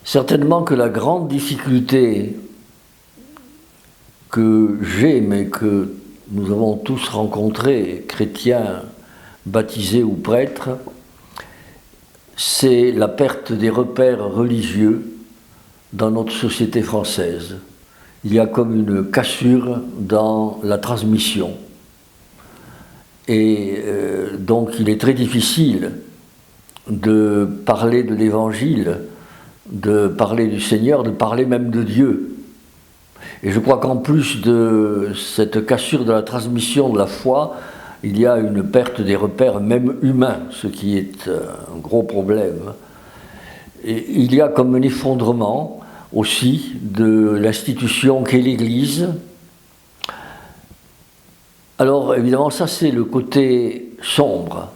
Certainement que la grande difficulté que j'ai, mais que nous avons tous rencontrés, chrétiens, baptisés ou prêtres, c'est la perte des repères religieux dans notre société française. Il y a comme une cassure dans la transmission. Et donc il est très difficile de parler de l'Évangile, de parler du Seigneur, de parler même de Dieu. Et je crois qu'en plus de cette cassure de la transmission de la foi, il y a une perte des repères même humains, ce qui est un gros problème. Et il y a comme un effondrement aussi de l'institution qu'est l'Église. Alors évidemment ça c'est le côté sombre,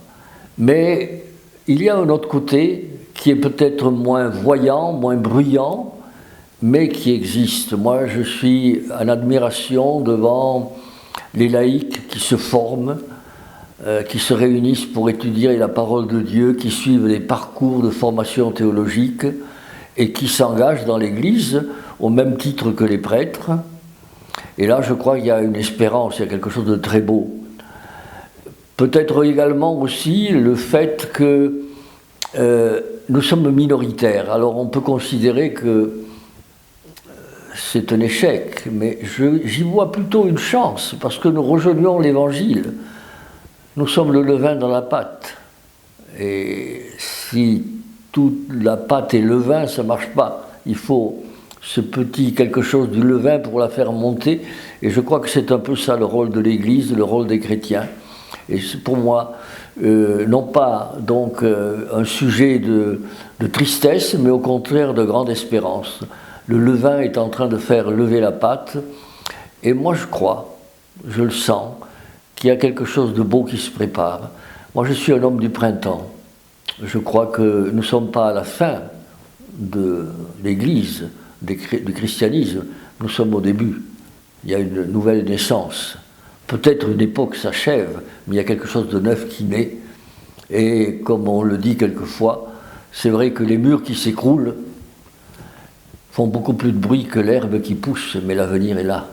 mais il y a un autre côté qui est peut-être moins voyant, moins bruyant, mais qui existe. Moi je suis en admiration devant les laïcs qui se forment, qui se réunissent pour étudier la parole de Dieu, qui suivent des parcours de formation théologique et qui s'engagent dans l'Église au même titre que les prêtres. Et là, je crois qu'il y a une espérance, il y a quelque chose de très beau. Peut-être également aussi le fait que nous sommes minoritaires. Alors on peut considérer que c'est un échec, mais j'y vois plutôt une chance, parce que nous rejoignons l'Évangile. Nous sommes le levain dans la pâte. Et si toute la pâte est levain, ça ne marche pas. Il faut ce petit quelque chose du levain pour la faire monter. Et je crois que c'est un peu ça le rôle de l'Église, le rôle des chrétiens. Et c'est pour moi, non pas donc un sujet de tristesse, mais au contraire de grande espérance. Le levain est en train de faire lever la pâte. Et moi je crois, je le sens, qu'il y a quelque chose de beau qui se prépare. Moi je suis un homme du printemps. Je crois que nous ne sommes pas à la fin de l'Église, du christianisme, nous sommes au début. Il y a une nouvelle naissance. Peut-être une époque s'achève, mais il y a quelque chose de neuf qui naît. Et comme on le dit quelquefois, c'est vrai que les murs qui s'écroulent font beaucoup plus de bruit que l'herbe qui pousse, mais l'avenir est là.